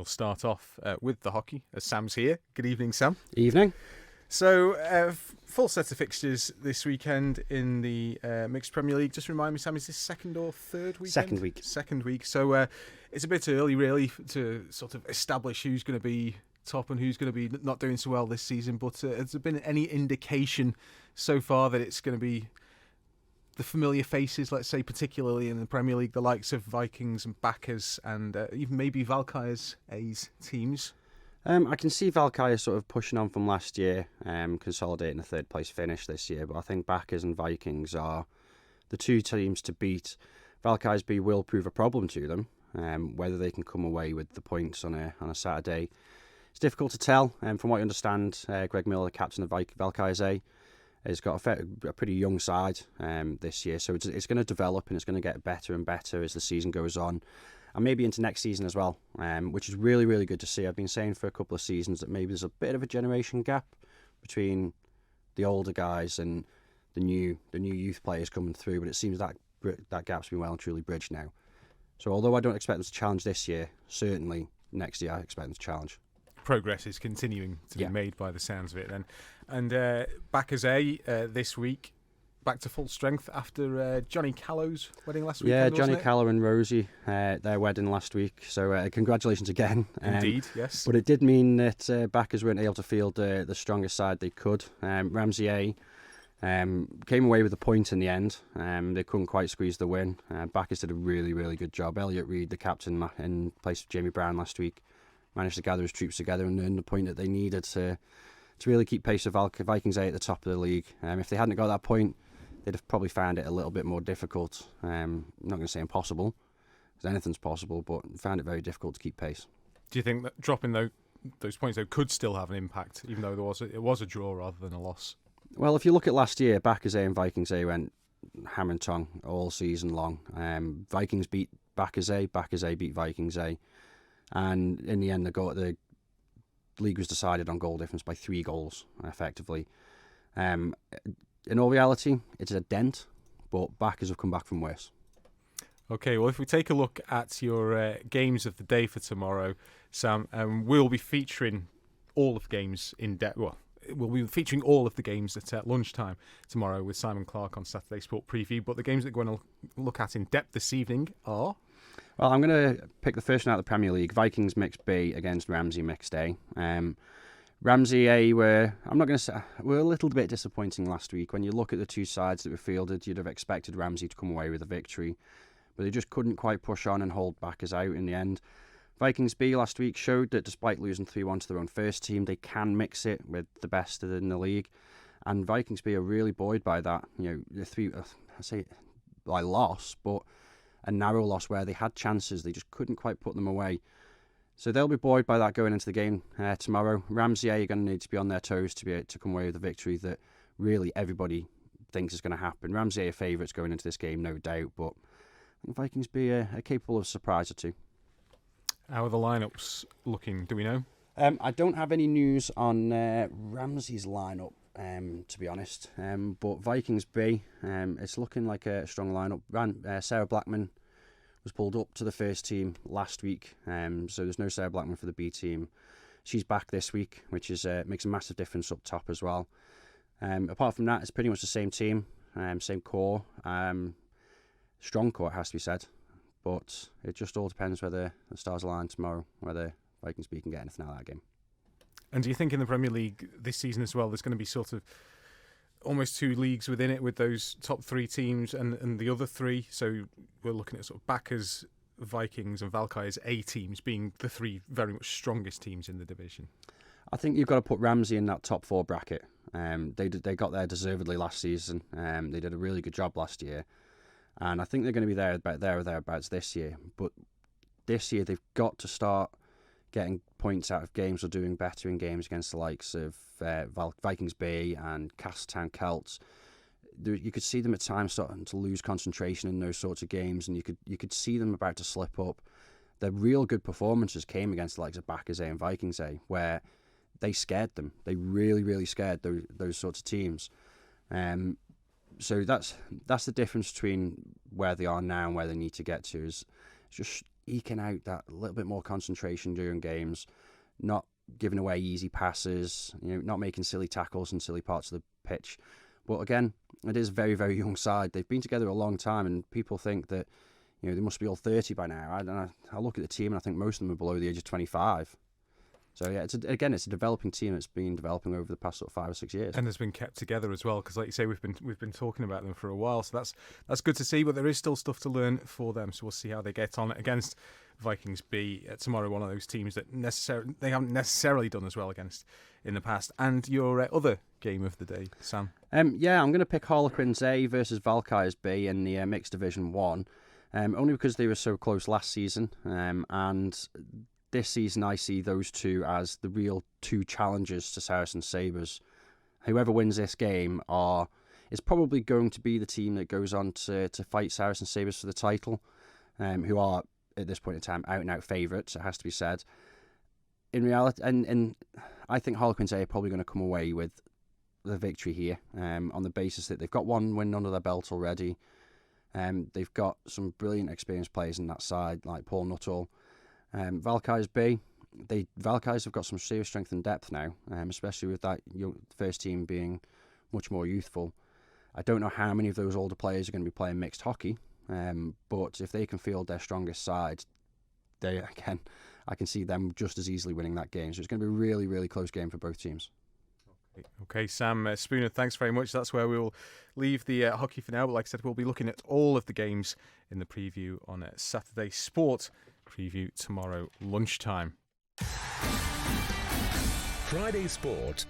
We'll start off with the hockey, as Sam's here. Good evening, Sam. Evening. So, full set of fixtures this weekend in the Mixed Premier League. Just remind me, Sam, is this second or third weekend? Second week. Second week. So, it's a bit early, really, to sort of establish who's going to be top and who's going to be not doing so well this season. But has there been any indication so far that it's going to be the familiar faces, let's say, particularly in the Premier League, the likes of Vikings and Backers and even maybe Valkyries A's teams? I can see Valkyrie sort of pushing on from last year, consolidating a third place finish this year, but I think Backers and Vikings are the two teams to beat. Valkyries B will prove a problem to them, whether they can come away with the points on a Saturday. It's difficult to tell. From what I understand, Greg Miller, the captain of Valkyries A, has got a pretty young side this year, so it's going to develop and it's going to get better and better as the season goes on. And maybe into next season as well, which is really, really good to see. I've been saying for a couple of seasons that maybe there's a bit of a generation gap between the older guys and the new youth players coming through, but it seems that gap's been well and truly bridged now. So although I don't expect them to challenge this year, certainly next year I expect them to challenge. Progress is continuing to be made by the sounds of it then. And Backers A this week, back to full strength after Johnny Callow's wedding last week. Yeah, Johnny Callow and Rosie, their wedding last week. So congratulations again. Indeed, yes. But it did mean that Backers weren't able to field the strongest side they could. Ramsey A came away with a point in the end. They couldn't quite squeeze the win. Backers did a really, really good job. Elliot Reid, the captain in place of Jamie Brown last week, managed to gather his troops together and earn the point that they needed to really keep pace with Vikings A at the top of the league. If they hadn't got that point, they'd have probably found it a little bit more difficult. I'm not going to say impossible, because anything's possible, but found it very difficult to keep pace. Do you think that dropping those points though could still have an impact, even though it was a draw rather than a loss? Well, if you look at last year, Backers A and Vikings A went ham and tongue all season long. Vikings beat Backers A beat Vikings A, and in the end, the league was decided on goal difference by 3 goals, effectively. In all reality, it's a dent, but Backers have come back from worse. Okay, well, if we take a look at your games of the day for tomorrow, Sam, we'll be featuring all of the games in depth. Well, we'll be featuring all of the games at lunchtime tomorrow with Simon Clark on Saturday Sport Preview. But the games that we're going to look at in depth this evening are... Well, I'm going to pick the first one out of the Premier League, Vikings Mixed B against Ramsey Mixed A. Ramsey A were a little bit disappointing last week. When you look at the two sides that were fielded, you'd have expected Ramsey to come away with a victory, but they just couldn't quite push on and hold Backers out in the end. Vikings B last week showed that despite losing 3-1 to their own first team, they can mix it with the best in the league, and Vikings B are really buoyed by that. The three, I say by loss, but a narrow loss where they had chances, they just couldn't quite put them away. So they'll be buoyed by that going into the game tomorrow. Ramsey A are going to need to be on their toes to be able to come away with a victory that really everybody thinks is going to happen. Ramsey A are favourites going into this game, no doubt, but I think Vikings B are capable of a surprise or two. How are the lineups looking? Do we know? I don't have any news on Ramsey's lineup, to be honest. But Vikings B, it's looking like a strong lineup. Sarah Blackman was pulled up to the first team last week, so there's no Sarah Blackman for the B team. She's back this week, which is makes a massive difference up top as well. Apart from that, it's pretty much the same team, same core, strong core, it has to be said. But it just all depends whether the stars align tomorrow, whether Vikings B can get anything out of that game. And do you think in the Premier League this season as well, there's going to be sort of almost 2 leagues within it with those top 3 teams and the other 3? So we're looking at sort of Backers, Vikings and Valkyries A teams being the 3 very much strongest teams in the division. I think you've got to put Ramsey in that top 4 bracket. They got there deservedly last season. They did a really good job last year. And I think they're going to be there or thereabouts this year. But this year they've got to start getting points out of games or doing better in games against the likes of Vikings B and Castletown Celts. You could see them at times starting to lose concentration in those sorts of games, and you could see them about to slip up. Their real good performances came against the likes of Backers A and Vikings A, where they scared them. They really, really scared those sorts of teams. So that's the difference between where they are now and where they need to get to. Is just eking out that little bit more concentration during games, not giving away easy passes, not making silly tackles in silly parts of the pitch. But again, it is a very, very young side. They've been together a long time, and people think that they must be all 30 by now. I look at the team and I think most of them are below the age of 25. So yeah, it's a developing team that's been developing over the past sort of 5 or 6 years, and has been kept together as well. Because, like you say, we've been talking about them for a while, so that's good to see. But there is still stuff to learn for them. So we'll see how they get on against Vikings B tomorrow. One of those teams that they haven't necessarily done as well against in the past. And your other game of the day, Sam? Yeah, I'm going to pick Harlequins A versus Valkyries B in the Mixed Division 1, only because they were so close last season, and this season I see those two as the real two challengers to Saracen Sabres. Whoever wins this game is probably going to be the team that goes on to fight Saracen Sabres for the title, who are, at this point in time, out-and-out favourites, it has to be said. In reality, and I think Harlequins A are probably going to come away with the victory here, on the basis that they've got one win under their belt already. They've got some brilliant experienced players in that side, like Paul Nuttall. Valkyries B, Valkyries have got some serious strength and depth now, especially with that first team being much more youthful. I don't know how many of those older players are going to be playing mixed hockey, but if they can field their strongest side, I can see them just as easily winning that game. So it's going to be a really, really close game for both teams. Okay, Sam Spooner, thanks very much. That's where we will leave the hockey for now. But like I said, we'll be looking at all of the games in the preview on Saturday. Sport preview tomorrow lunchtime. Friday Sport.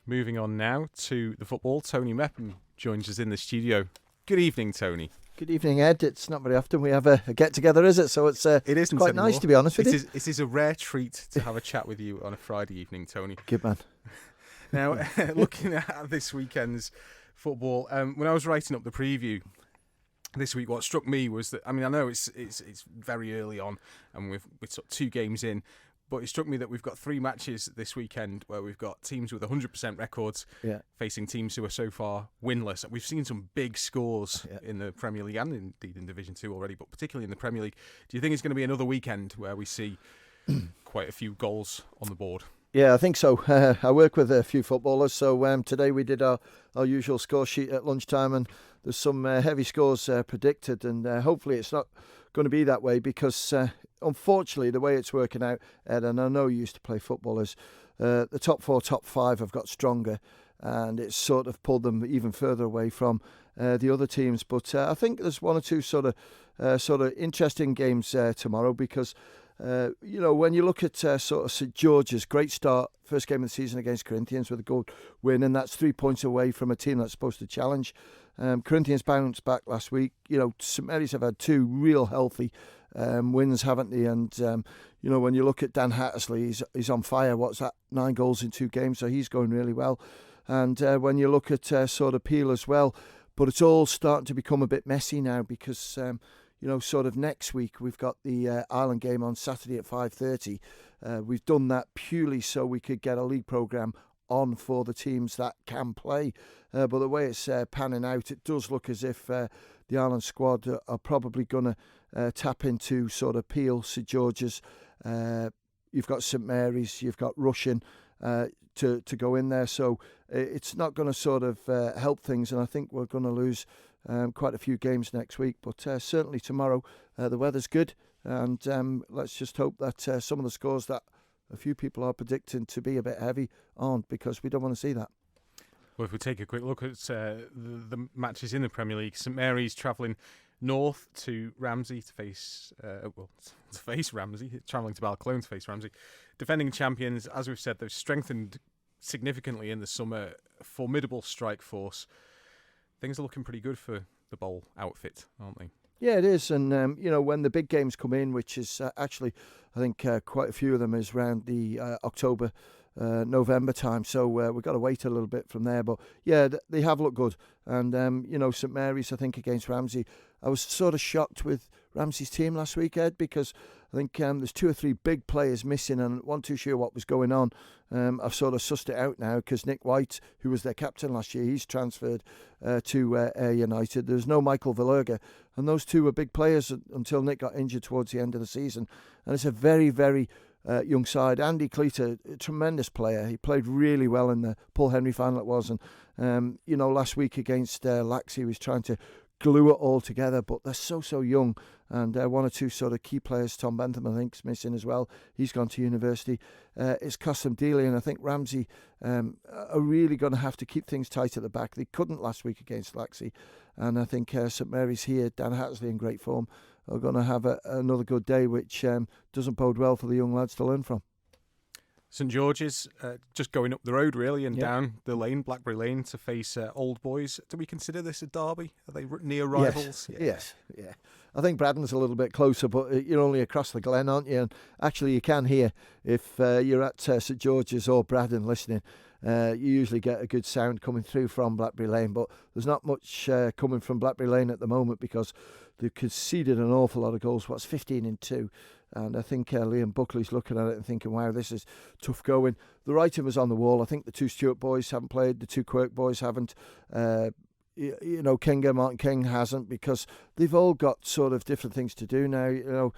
Moving on now to the football. Tony Mepham joins us in the studio. Good evening, Tony. Good evening, Ed. It's not very often we have a get-together, is it? So it isn't quite anymore. Nice, to be honest with you. It is a rare treat to have a chat with you on a Friday evening, Tony. Good man. Now, looking at this weekend's football, when I was writing up the preview this week, what struck me was that, I know it's very early on and we're sort of 2 games in, but it struck me that we've got 3 matches this weekend where we've got teams with 100% records facing teams who are so far winless. We've seen some big scores in the Premier League and indeed in Division 2 already, but particularly in the Premier League. Do you think it's going to be another weekend where we see quite a few goals on the board? Yeah, I think so. I work with a few footballers, so today we did our usual score sheet at lunchtime, and there's some heavy scores predicted, and hopefully it's not going to be that way because unfortunately the way it's working out, Ed, and I know you used to play football, is the top 4, top 5 have got stronger, and it's sort of pulled them even further away from the other teams. But I think there's 1 or 2 sort of interesting games tomorrow because when you look at sort of St George's, great start, first game of the season against Corinthians with a good win, and that's 3 points away from a team that's supposed to challenge. Corinthians bounced back last week. St Mary's have had 2 real healthy wins, haven't they? And when you look at Dan Hattersley, he's on fire. What's that? 9 goals in 2 games, so he's going really well. And when you look at sort of Peel as well, but it's all starting to become a bit messy now because sort of next week we've got the Ireland game on Saturday at 5:30. We've done that purely so we could get a league programme on for the teams that can play. But the way it's panning out, it does look as if the Ireland squad are probably going to tap into sort of Peel, St George's. You've got St Mary's, you've got Russian to go in there. So it's not going to sort of help things, and I think we're going to lose quite a few games next week, but certainly tomorrow the weather's good, and let's just hope that some of the scores that a few people are predicting to be a bit heavy aren't, because we don't want to see that. Well, if we take a quick look at the matches in the Premier League, St Mary's travelling north to Ramsey to face Ramsey, travelling to Balclone to face Ramsey. Defending champions, as we've said, they've strengthened significantly in the summer. Formidable strike force. Things are looking pretty good for the Bowl outfit, aren't they? Yeah, it is. And, when the big games come in, which is actually, I think quite a few of them is around the October November time. So we've got to wait a little bit from there. But yeah, they have looked good. And, St Mary's, I think, against Ramsey, I was sort of shocked with Ramsey's team last week, Ed, because I think there's 2 or 3 big players missing and wasn't too sure what was going on. I've sort of sussed it out now because Nick White, who was their captain last year, he's transferred to Ayr United. There's no Michael Valerga, and those 2 were big players until Nick got injured towards the end of the season. And it's a very, very young side. Andy Cleater, a tremendous player. He played really well in the Paul Henry final it was. And, last week against Laxey, he was trying to glue it all together, but they're so young. And 1 or 2 sort of key players, Tom Bentham, I think, is missing as well. He's gone to university. It's cost them dearly, and I think Ramsey are really going to have to keep things tight at the back. They couldn't last week against Laxey. And I think St Mary's here, Dan Hattersley in great form, are going to have another good day, which doesn't bode well for the young lads to learn from. St George's just going up the road really and down the lane, Blackberry Lane, to face Old Boys. Do we consider this a derby? Are they near rivals? Yes. I think Braddon's a little bit closer, but you're only across the glen, aren't you? And actually you can hear, if you're at St George's or Braddon listening, you usually get a good sound coming through from Blackberry Lane, but there's not much coming from Blackberry Lane at the moment because they've conceded an awful lot of goals. 15-2. And I think Liam Buckley's looking at it and thinking, wow, this is tough going. The writing was on the wall. I think the 2 Stewart boys haven't played. The 2 Quirk boys haven't. Kinga, Martin King hasn't, because they've all got sort of different things to do now.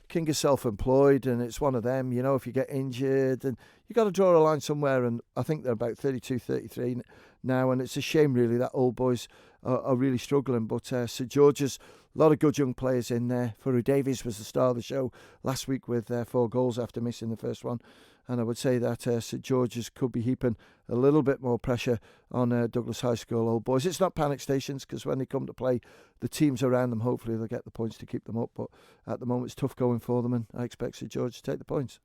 King is self-employed, and it's one of them, if you get injured, and you got to draw a line somewhere. And I think they're about 32, 33 now, and it's a shame, really, that Old Boys are really struggling. But St George's, a lot of good young players in there. Furu Davies was the star of the show last week with 4 goals after missing the first one. And I would say that St George's could be heaping a little bit more pressure on Douglas High School Old Boys. It's not panic stations, because when they come to play, the teams around them, hopefully they'll get the points to keep them up. But at the moment, it's tough going for them, and I expect St George to take the points.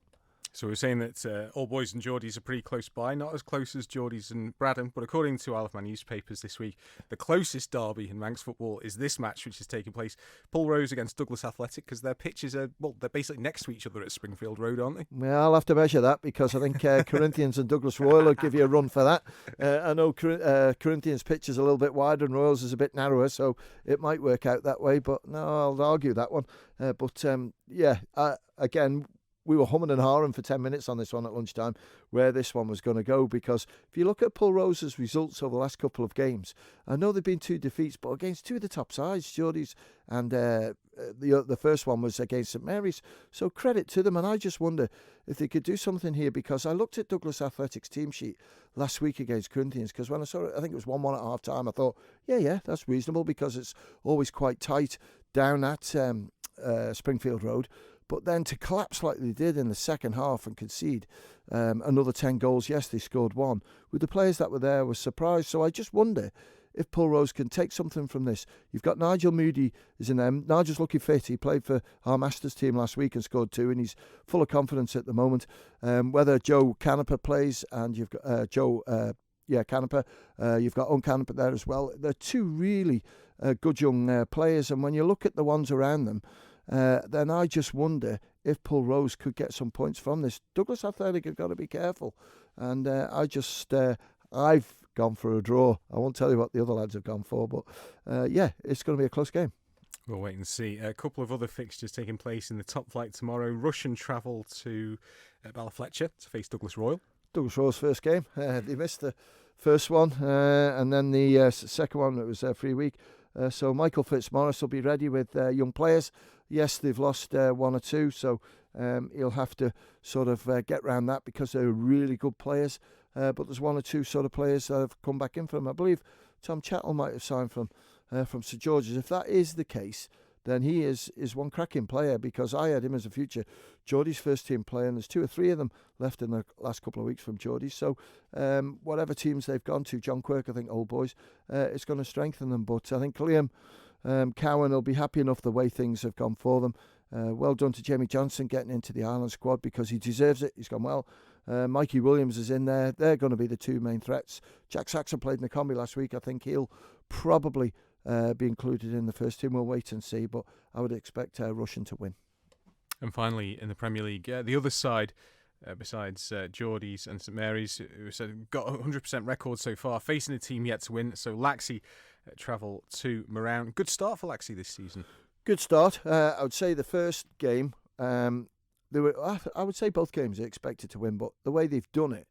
So we're saying that Old Boys and Geordies are pretty close by, not as close as Geordies and Braddon, but according to Isle of Man newspapers this week, the closest derby in Manx football is this match, which is taking place, Pulrose against Douglas Athletic, because their pitches are, they're basically next to each other at Springfield Road, aren't they? Well, I'll have to measure that, because I think Corinthians and Douglas Royal will give you a run for that. I know Corinthians' pitch is a little bit wider and Royals is a bit narrower, so it might work out that way, but no, I'll argue that one. Again, we were humming and hawing for 10 minutes on this one at lunchtime, where this one was going to go, because if you look at Pulrose's results over the last couple of games, I know they've been 2 defeats, but against 2 of the top sides, Geordies, and the first one was against St Mary's. So credit to them, and I just wonder if they could do something here, because I looked at Douglas Athletics' team sheet last week against Corinthians, because when I saw it, I think it was 1-1 at half time, I thought, yeah, that's reasonable, because it's always quite tight down at Springfield Road. But then to collapse like they did in the second half and concede another 10 goals, yes, they scored 1. With the players that were there, I was surprised. So I just wonder if Pulrose can take something from this. You've got Nigel Moody is in there. Nigel's looking fit. He played for our Masters team last week and scored 2, and he's full of confidence at the moment. Whether Joe Canepa plays, and you've got Canepa, you've got Owen Canepa there as well. They're 2 really good young players, and when you look at the ones around them, then I just wonder if Pulrose could get some points from this. Douglas Athletic have got to be careful, and I've gone for a draw. I won't tell you what the other lads have gone for, but it's going to be a close game. We'll wait and see. A couple of other fixtures taking place in the top flight tomorrow. Rushen travel to Ballyfletcher to face Douglas Royal. Douglas Royal's first game. They missed the first one, and then the second one, it was free week. So Michael Fitzmaurice will be ready with young players. Yes, they've lost 1 or 2, so he'll have to sort of get round that, because they're really good players. But there's 1 or 2 sort of players that have come back in from. I believe Tom Chattel might have signed from St George's. If that is the case, then he is one cracking player, because I had him as a future Geordie's first team player, and there's 2 or 3 of them left in the last couple of weeks from Geordie's. So whatever teams they've gone to, John Quirk, I think, Old Boys, it's going to strengthen them. But I think Liam Cowan will be happy enough the way things have gone for them. Well done to Jamie Johnson getting into the Ireland squad, because he deserves it. He's gone well. Mikey Williams is in there. They're going to be the 2 main threats. Jack Saxon played in the combi last week. I think he'll probably be included in the first team. We'll wait and see, but I would expect Rushen to win. And finally, in the Premier League, the other side besides Geordies and St Mary's, who said got a 100% record so far, facing a team yet to win. So Laxey travel to Moran. Good start for Laxey this season. Good start. I would say the first game, they were. I would say both games they expected to win, but the way they've done it,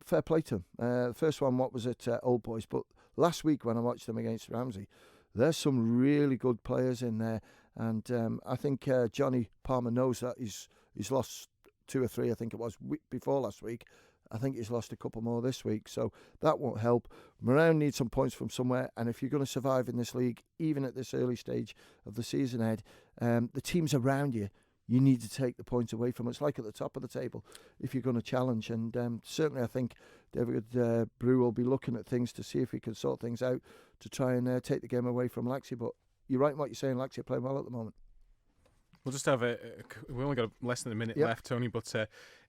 fair play to them. The first one, what was it, Old Boys? But last week when I watched them against Ramsey, there's some really good players in there, and I think Johnny Palmer knows that he's lost 2 or 3. I think it was before last week. I think he's lost a couple more this week, so that won't help. Moran needs some points from somewhere, and if you're going to survive in this league, even at this early stage of the season, Ed, the teams around you need to take the points away from. It's like at the top of the table if you're going to challenge, and certainly I think David Brew will be looking at things to see if he can sort things out to try and take the game away from Laxey. But you're right in what you're saying, Laxey are playing well at the moment. We'll just have we only got less than a minute left, Tony, but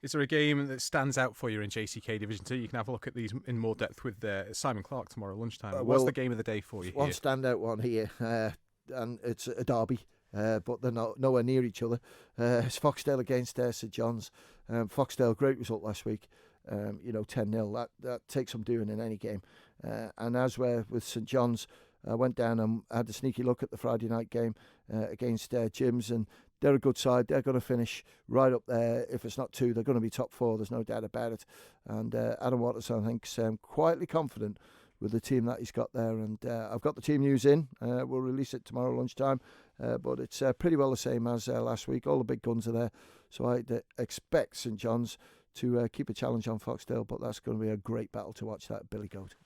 is there a game that stands out for you in JCK Division 2? You can have a look at these in more depth with Simon Clark tomorrow lunchtime. What's the game of the day for you One standout one here, and it's a derby, but they're nowhere near each other. It's Foxdale against St John's. Foxdale, great result last week, 10-0. That takes some doing in any game. And as we're with St John's, I went down and had a sneaky look at the Friday night game against Jim's, and they're a good side. They're going to finish right up there. If it's not 2, they're going to be top 4. There's no doubt about it. And Adam Watterson, I think, is quietly confident with the team that he's got there. And I've got the team news in. We'll release it tomorrow lunchtime. But it's pretty well the same as last week. All the big guns are there. So I expect St John's to keep a challenge on Foxdale. But that's going to be a great battle to watch, that Billy Goat.